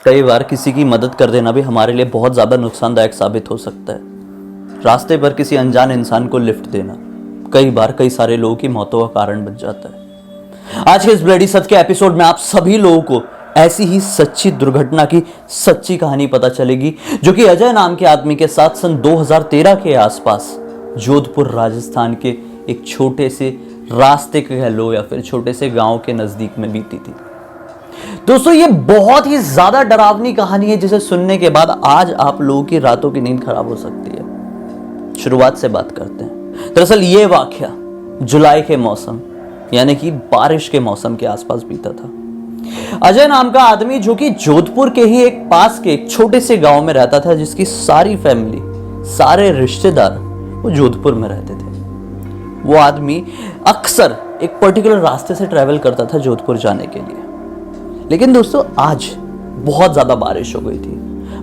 कई बार किसी की मदद कर देना भी हमारे लिए बहुत ज़्यादा नुकसानदायक साबित हो सकता है। रास्ते पर किसी अनजान इंसान को लिफ्ट देना कई बार कई सारे लोगों की मौतों का कारण बन जाता है। आज के इस ब्लडी सच के एपिसोड में आप सभी लोगों को ऐसी ही सच्ची दुर्घटना की सच्ची कहानी पता चलेगी जो कि अजय नाम के आदमी के साथ सन 2013 के आसपास जोधपुर राजस्थान के एक छोटे से रास्ते कह लो या फिर छोटे से गांव के नजदीक में बीती थी। दोस्तों ये बहुत ही ज्यादा डरावनी कहानी है जिसे सुनने के बाद आज आप लोगों की रातों की नींद खराब हो सकती है। शुरुआत से बात करते हैं। दरअसल ये वाकया जुलाई के मौसम यानी कि बारिश के मौसम के आसपास बीता था। अजय नाम का आदमी जो कि जोधपुर के ही एक पास के एक छोटे से गांव में रहता था, जिसकी सारी फैमिली सारे रिश्तेदार वो जोधपुर में रहते थे। वो आदमी अक्सर एक पर्टिकुलर रास्ते से ट्रैवल करता था जोधपुर जाने के लिए। लेकिन दोस्तों आज बहुत ज़्यादा बारिश हो गई थी।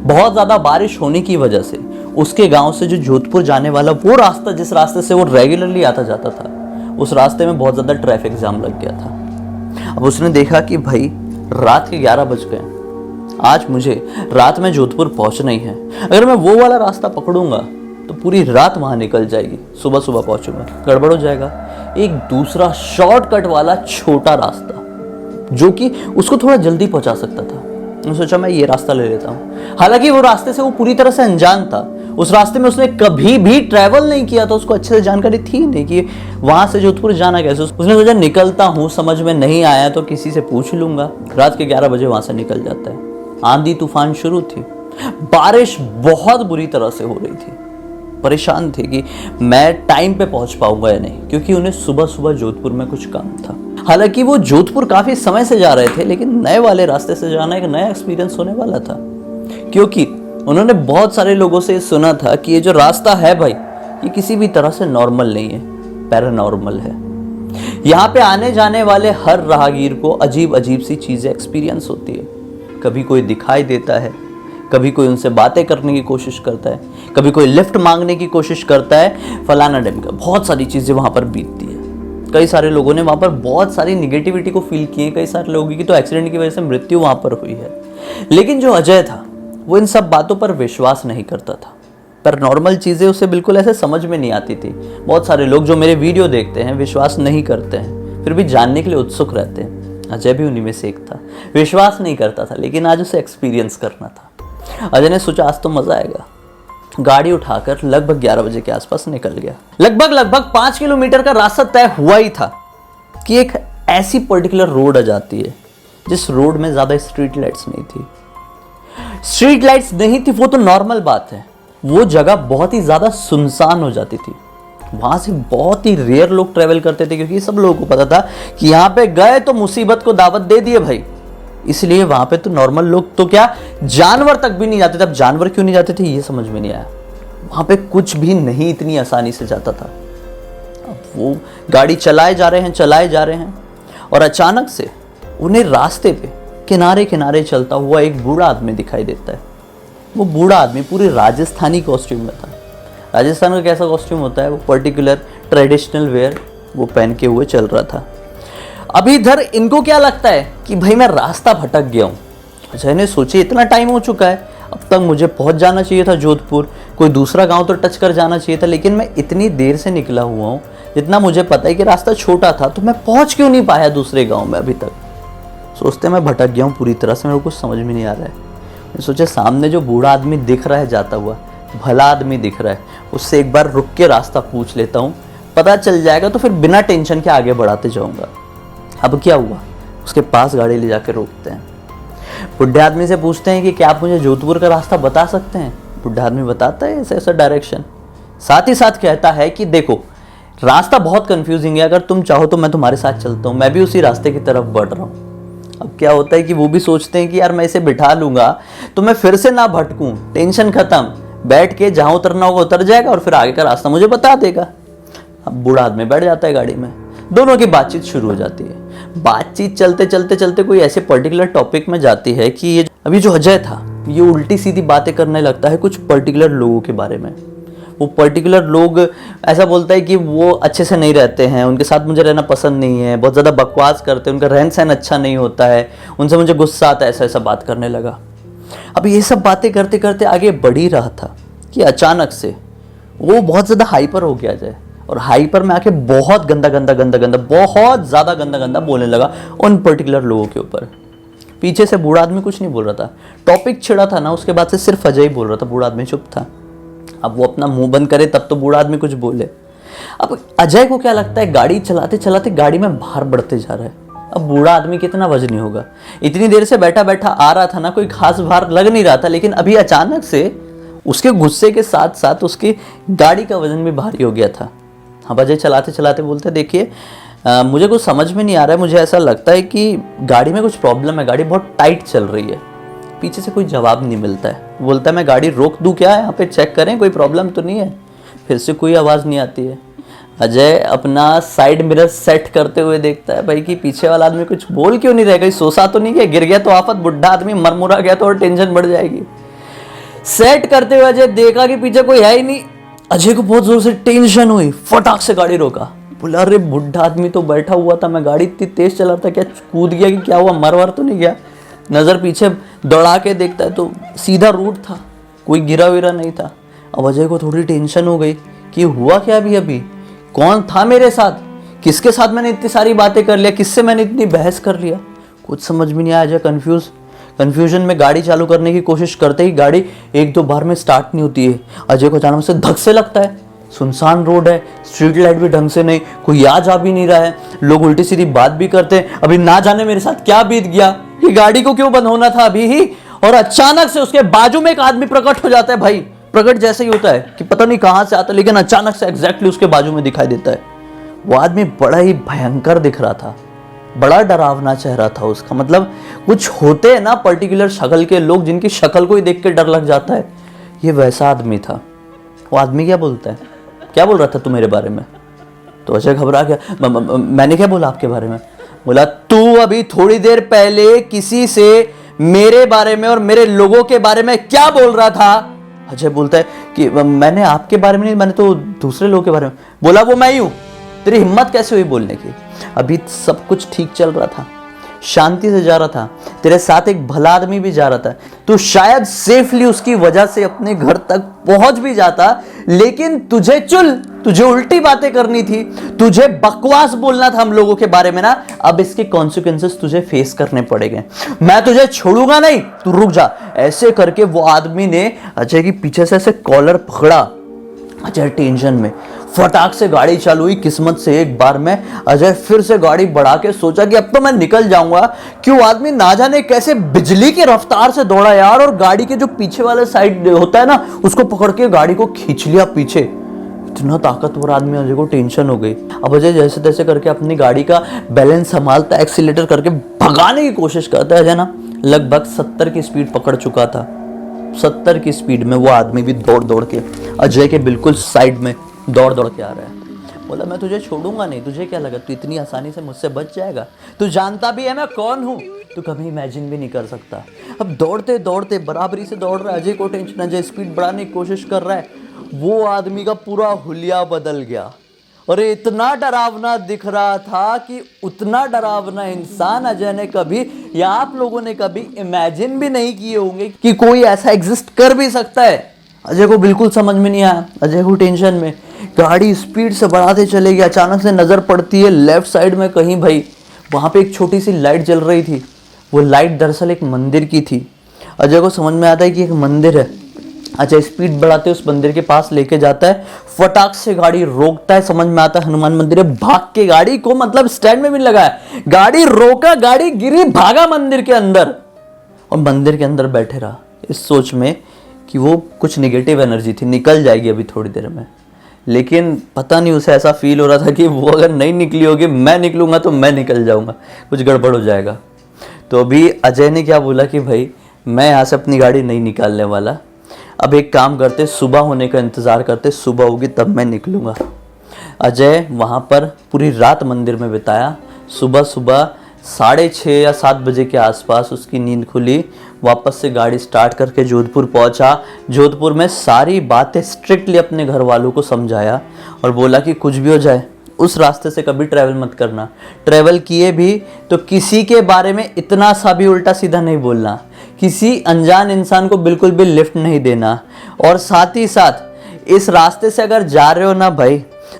बहुत ज़्यादा बारिश होने की वजह से उसके गांव से जो जोधपुर जाने वाला वो रास्ता, जिस रास्ते से वो रेगुलरली आता जाता था, उस रास्ते में बहुत ज़्यादा ट्रैफिक जाम लग गया था। अब उसने देखा कि भाई रात के 11 बज गए, आज मुझे रात में जोधपुर पहुंचना ही है। अगर मैं वो वाला रास्ता पकड़ूंगा तो पूरी रात वहां निकल जाएगी, सुबह सुबह पहुंचूंगा, गड़बड़ हो जाएगा। एक दूसरा शॉर्टकट वाला छोटा रास्ता जो कि उसको थोड़ा जल्दी पहुंचा सकता था, मैंने सोचा मैं ये रास्ता ले लेता हूँ। हालांकि वो रास्ते से वो पूरी तरह से अनजान था। उस रास्ते में उसने कभी भी ट्रैवल नहीं किया था, उसको अच्छे से जानकारी थी नहीं कि वहां से जोधपुर जाना कैसे। उसने सोचा निकलता हूँ, समझ में नहीं आया तो किसी से पूछ लूंगा। रात के 11 बजे वहां से निकल जाता है। आंधी तूफान शुरू थी, बारिश बहुत बुरी तरह से हो रही थी। परेशान थे कि मैं टाइम पे पहुंच पाऊंगा या नहीं, क्योंकि उन्हें सुबह सुबह जोधपुर में कुछ काम था। हालांकि वो जोधपुर काफी समय से जा रहे थे, लेकिन नए वाले रास्ते से जाना एक नया एक्सपीरियंस होने वाला था, क्योंकि उन्होंने बहुत सारे लोगों से सुना था कि ये जो रास्ता है भाई, ये किसी भी तरह से नॉर्मल नहीं है, पैरानॉर्मल है। यहाँ पे आने जाने वाले हर राहगीर को अजीब अजीब सी चीजें एक्सपीरियंस होती है। कभी कोई दिखाई देता है, कभी कोई उनसे बातें करने की कोशिश करता है, कभी कोई लिफ्ट मांगने की कोशिश करता है, फलाना ढिमका, बहुत सारी चीजें वहां पर बीतती है। कई सारे लोगों ने वहां पर बहुत सारी निगेटिविटी को फील किए। कई सारे लोगों की तो एक्सीडेंट की वजह से मृत्यु वहां पर हुई है। लेकिन जो अजय था वो इन सब बातों पर विश्वास नहीं करता था। पर नॉर्मल चीजें उसे बिल्कुल ऐसे समझ में नहीं आती थी। बहुत सारे लोग जो मेरे वीडियो देखते हैं विश्वास नहीं करते हैं, फिर भी जानने के लिए उत्सुक रहते हैं। अजय भी उन्हीं में से एक था। विश्वास नहीं करता था, लेकिन आज उसे एक्सपीरियंस करना था। अजय ने सोचा आज तो मजा आएगा। गाड़ी उठाकर लगभग 11 बजे के आसपास निकल गया। लगभग 5 किलोमीटर का रास्ता तय हुआ ही था कि एक ऐसी पर्टिकुलर रोड आ जाती है जिस रोड में ज्यादा स्ट्रीट लाइट्स नहीं थी। स्ट्रीट लाइट्स नहीं थी वो तो नॉर्मल बात है, वो जगह बहुत ही ज्यादा सुनसान हो जाती थी। वहां से बहुत ही रेयर लोग ट्रेवल करते थे, क्योंकि सब लोगों को पता था कि यहाँ पे गए तो मुसीबत को दावत दे दिए भाई। इसलिए वहां पे तो नॉर्मल लोग तो क्या, जानवर तक भी नहीं जाते थे। अब जानवर क्यों नहीं जाते थे ये समझ में नहीं आया। वहां पे कुछ भी नहीं इतनी आसानी से जाता था। अब वो गाड़ी चलाए जा रहे हैं और अचानक से उन्हें रास्ते पे किनारे किनारे चलता हुआ एक बूढ़ा आदमी दिखाई देता है। वो बूढ़ा आदमी पूरे राजस्थानी कॉस्ट्यूम में था। राजस्थान का कैसा कॉस्ट्यूम होता है, वो पर्टिकुलर ट्रेडिशनल वेयर वो पहन के हुए चल रहा था। अभी इधर इनको क्या लगता है कि भाई मैं रास्ता भटक गया हूँ। अजय ने सोचे इतना टाइम हो चुका है, अब तक मुझे पहुंच जाना चाहिए था जोधपुर, कोई दूसरा गांव तो टच कर जाना चाहिए था, लेकिन मैं इतनी देर से निकला हुआ हूँ। जितना मुझे पता है कि रास्ता छोटा था तो मैं पहुंच क्यों नहीं पाया दूसरे गाँव में अभी तक। सोचते मैं भटक गया हूँ पूरी तरह से, मेरे को कुछ समझ में नहीं आ रहा है। मैं सोचा सामने जो बूढ़ा आदमी दिख रहा है जाता हुआ, भला आदमी दिख रहा है, उससे एक बार रुक के रास्ता पूछ लेता हूँ, पता चल जाएगा तो फिर बिना टेंशन के आगे बढ़ाते जाऊँगा। अब क्या हुआ, उसके पास गाड़ी ले जाकर रोकते हैं। बुढ़े आदमी से पूछते हैं कि क्या आप मुझे जोधपुर का रास्ता बता सकते हैं। बुढ़ा आदमी बताता है ऐसा ऐसा डायरेक्शन, साथ ही साथ कहता है कि देखो रास्ता बहुत कंफ्यूजिंग है, अगर तुम चाहो तो मैं तुम्हारे साथ चलता हूँ, मैं भी उसी रास्ते की तरफ बढ़ रहा हूँ। अब क्या होता है कि वो भी सोचते हैं कि यार मैं इसे बिठा लूंगा तो मैं फिर से ना भटकूं, टेंशन खत्म, बैठ के जहां उतरना होगा उतर जाएगा और फिर आगे का रास्ता मुझे बता देगा। अब बूढ़ा आदमी बैठ जाता है गाड़ी में, दोनों की बातचीत शुरू हो जाती है। बातचीत चलते कोई ऐसे पर्टिकुलर टॉपिक में जाती है कि ये अभी जो अजय था ये उल्टी सीधी बातें करने लगता है कुछ पर्टिकुलर लोगों के बारे में। वो पर्टिकुलर लोग ऐसा बोलता है कि वो अच्छे से नहीं रहते हैं, उनके साथ मुझे रहना पसंद नहीं है, बहुत ज़्यादा बकवास करते हैं, उनका रहन सहन अच्छा नहीं होता है, उनसे मुझे गुस्सा आता है, ऐसा ऐसा बात करने लगा। अब ये सब बातें करते करते आगे बढ़ ही रहा था कि अचानक से वो बहुत ज़्यादा हाइपर हो गया जाए, और हाइपर में आके बहुत गंदा गंदा गंदा गंदा बहुत ज़्यादा गंदा गंदा बोलने लगा उन पर्टिकुलर लोगों के ऊपर। पीछे से बूढ़ा आदमी कुछ नहीं बोल रहा था, टॉपिक छिड़ा था ना, उसके बाद से सिर्फ अजय ही बोल रहा था, बूढ़ा आदमी चुप था। अब वो अपना मुंह बंद करे तब तो बूढ़ा आदमी कुछ बोले। अब अजय को क्या लगता है, गाड़ी चलाते चलाते गाड़ी में भार बढ़ते जा रहा है। अब बूढ़ा आदमी कितना वजनी होगा, इतनी देर से बैठा बैठा आ रहा था ना, कोई खास भार लग नहीं रहा था, लेकिन अभी अचानक से उसके गुस्से के साथ साथ उसकी गाड़ी का वजन भी भारी हो गया था। अब अजय चलाते चलाते बोलते, देखिए मुझे कुछ समझ में नहीं आ रहा है, मुझे ऐसा लगता है कि गाड़ी में कुछ प्रॉब्लम है, गाड़ी बहुत टाइट चल रही है। पीछे से कोई जवाब नहीं मिलता है। बोलता है मैं गाड़ी रोक दूं क्या, यहाँ पे चेक करें कोई प्रॉब्लम तो नहीं है। फिर से कोई आवाज़ नहीं आती है। अजय अपना साइड मिरर सेट करते हुए देखता है भाई कि पीछे वाला आदमी कुछ बोल क्यों नहीं रहा, कहीं सोसा तो नहीं गया, गिर गया तो आफत, बुढ़ा आदमी मरमुरा गया तो और टेंशन बढ़ जाएगी। सेट करते हुए अजय देखा कि पीछे कोई है ही नहीं। अजय को बहुत जोर से टेंशन हुई, फटाक से गाड़ी रोका। बोला अरे बुढ़ा आदमी तो बैठा हुआ था, मैं गाड़ी इतनी तेज चला था, क्या कूद गया कि क्या हुआ, मर तो नहीं गया। नज़र पीछे दौड़ा के देखता है तो सीधा रूट था, कोई गिरा विरा नहीं था। अब अजय को थोड़ी टेंशन हो गई कि हुआ क्या अभी कौन था मेरे साथ, किसके साथ मैंने इतनी सारी बातें कर लिया, किससे मैंने इतनी बहस कर लिया। कुछ समझ में नहीं आया। अजय कन्फ्यूजन में गाड़ी चालू करने की कोशिश करते ही गाड़ी एक दो बार में स्टार्ट नहीं होती है। अजय को अचानक से धक से लगता है, सुनसान रोड है, स्ट्रीट लाइट भी ढंग से नहीं, कोई आ जा भी नहीं रहा है, लोग उल्टी सीधी बात भी करते हैं। अभी ना जाने मेरे साथ क्या बीत गया, कि गाड़ी को क्यों बंद होना था अभी ही। और अचानक से उसके बाजू में एक आदमी प्रकट हो जाता है। भाई प्रकट जैसे ही होता है कि पता नहीं कहां से आता है, लेकिन अचानक से एग्जैक्टली उसके बाजू में दिखाई देता है। वो आदमी बड़ा ही भयंकर दिख रहा था, बड़ा डरावना चेहरा था उसका। मतलब कुछ होते हैं ना पर्टिकुलर शक्ल के लोग जिनकी शक्ल को ही देख के डर लग जाता है, ये वैसा आदमी था। वो आदमी क्या बोलता है, क्या बोल रहा था तू मेरे बारे में? तो अजय घबरा गया। मैंने क्या बोला आपके बारे में? बोला तू अभी थोड़ी देर पहले किसी से मेरे बारे में और मेरे लोगों के बारे में क्या बोल रहा था? अजय बोलता है कि मैंने आपके बारे में नहीं, मैंने तो दूसरे लोगों के बारे में बोला। वो मैं ही हूं। तेरी हिम्मत कैसे हुई बोलने की? अभी सब कुछ ठीक चल रहा था, शांति से जा रहा था, तेरे साथ एक भला आदमी भी जा रहा था, तू शायद सेफली उसकी वजह से अपने घर तक पहुंच भी जाता, लेकिन तुझे उल्टी बातें करनी थी, तुझे बकवास बोलना था हम लोगों के बारे में ना। अब इसके कॉन्सिक्वेंसेस तुझे फेस करने पड़ेंगे, मैं तुझे छोड़ूंगा नहीं, तू रुक जा। ऐसे करके वो आदमी ने अजय की पीछे से ऐसे कॉलर पकड़ा। अजय टेंशन में फटाक से गाड़ी चालू हुई। किस्मत से एक बार में अजय फिर से गाड़ी बढ़ा के सोचा कि अब तो मैं निकल जाऊंगा। क्यों आदमी ना जाने कैसे बिजली की रफ्तार से दौड़ा यार, और गाड़ी के जो पीछे वाले साइड होता है ना, उसको पकड़ के गाड़ी को खींच लिया पीछे। इतना ताकतवर आदमी, अजय को टेंशन हो गई। अब अजय जैसे तैसे करके अपनी गाड़ी का बैलेंस संभालता, एक्सीलेटर करके भगाने की कोशिश करता है। अजय ना लगभग 70 की स्पीड पकड़ चुका था। 70 की स्पीड में वो आदमी भी दौड़ दौड़ के अजय के बिल्कुल साइड में दौड़ दौड़ के आ रहा है। बोला मैं तुझे छोड़ूंगा नहीं, तुझे क्या लगा तू इतनी आसानी से मुझसे बच जाएगा? तू जानता भी है मैं कौन हूं, तू कभी इमेजिन भी नहीं कर सकता। अब दौड़ते दौड़ते बराबरी से दौड़ रहा है। अजय को टेंशन, अजय स्पीड बढ़ाने की कोशिश कर रहा है। वो आदमी का पूरा हुलिया बदल गया और इतना डरावना दिख रहा था कि उतना डरावना इंसान अजय ने कभी या आप लोगों ने कभी इमेजिन भी नहीं किए होंगे कि कोई ऐसा एग्जिस्ट कर भी सकता है। अजय को बिल्कुल समझ में नहीं आया। अजय को टेंशन में गाड़ी स्पीड से बढ़ाते चले गए। अचानक से नजर पड़ती है लेफ्ट साइड में कहीं, भाई वहां पे एक छोटी सी लाइट जल रही थी। वो लाइट दरअसल एक मंदिर की थी। अजय को समझ में आता है कि एक मंदिर है। अजय स्पीड बढ़ाते उस मंदिर के पास लेके जाता है, फटाक से गाड़ी रोकता है। समझ में आता है हनुमान मंदिर है, भाग के गाड़ी को मतलब स्टैंड में भी लगा है, गाड़ी रोका, गाड़ी गिरी, भागा मंदिर के अंदर और मंदिर के अंदर बैठे रहा इस सोच में कि वो कुछ नेगेटिव एनर्जी थी, निकल जाएगी अभी थोड़ी देर में। लेकिन पता नहीं उसे ऐसा फील हो रहा था कि वो अगर नहीं निकली होगी, मैं निकलूंगा तो मैं निकल जाऊंगा, कुछ गड़बड़ हो जाएगा। तो अभी अजय ने क्या बोला कि भाई मैं यहाँ से अपनी गाड़ी नहीं निकालने वाला, अब एक काम करते, सुबह होने का इंतज़ार करते, सुबह होगी तब मैं निकलूँगा। अजय वहाँ पर पूरी रात मंदिर में बिताया। सुबह 6:30 या 7 बजे के आसपास उसकी नींद खुली। वापस से गाड़ी स्टार्ट करके जोधपुर पहुँचा। जोधपुर में सारी बातें स्ट्रिक्टली अपने घर वालों को समझाया और बोला कि कुछ भी हो जाए उस रास्ते से कभी ट्रैवल मत करना, ट्रैवल किए भी तो किसी के बारे में इतना सा भी उल्टा सीधा नहीं बोलना, किसी अनजान इंसान को बिल्कुल भी लिफ्ट नहीं देना। और साथ ही साथ इस रास्ते से अगर जा रहे हो ना भाई,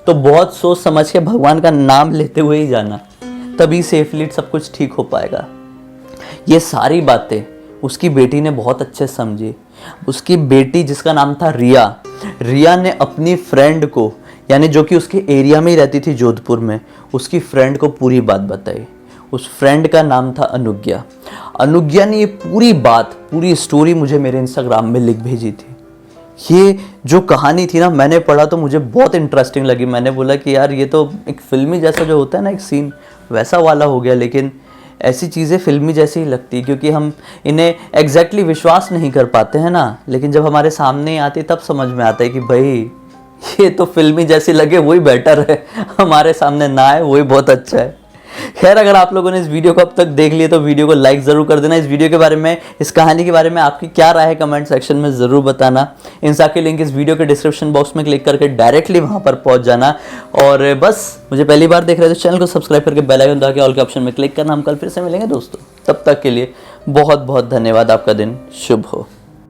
तो बहुत सोच समझ के भगवान का नाम लेते हुए ही जाना, तभी सेफली सब कुछ ठीक हो पाएगा। ये सारी बातें उसकी बेटी ने बहुत अच्छे से समझी। उसकी बेटी जिसका नाम था रिया, रिया ने अपनी फ्रेंड को, यानी जो कि उसके एरिया में ही रहती थी जोधपुर में, उसकी फ्रेंड को पूरी बात बताई। उस फ्रेंड का नाम था अनुज्ञा। अनुज्ञा ने ये पूरी बात, पूरी स्टोरी मुझे मेरे इंस्टाग्राम में लिख भेजी थी। ये जो कहानी थी ना, मैंने पढ़ा तो मुझे बहुत इंटरेस्टिंग लगी। मैंने बोला कि यार ये तो एक फिल्मी जैसा जो होता है ना एक सीन, वैसा वाला हो गया। लेकिन ऐसी चीज़ें फिल्मी जैसी ही लगती है, क्योंकि हम इन्हें एग्जैक्टली विश्वास नहीं कर पाते हैं ना। लेकिन जब हमारे सामने आती तब समझ में आता है कि भाई ये तो फिल्मी जैसी लगे वही बेटर है, हमारे सामने ना आए वही बहुत अच्छा है। खैर, अगर आप लोगों ने इस वीडियो को अब तक देख लिया तो वीडियो को लाइक ज़रूर कर देना। इस वीडियो के बारे में, इस कहानी के बारे में आपकी क्या राय है कमेंट सेक्शन में ज़रूर बताना। इंस्टा की लिंक इस वीडियो के डिस्क्रिप्शन बॉक्स में क्लिक करके डायरेक्टली वहां पर पहुंच जाना। और बस, मुझे पहली बार देख रहे हो तो चैनल को सब्सक्राइब करके बेल आइकन दबा के ऑल के ऑप्शन में क्लिक करना। हम कल फिर से मिलेंगे दोस्तों, तब तक के लिए बहुत बहुत धन्यवाद। आपका दिन शुभ हो।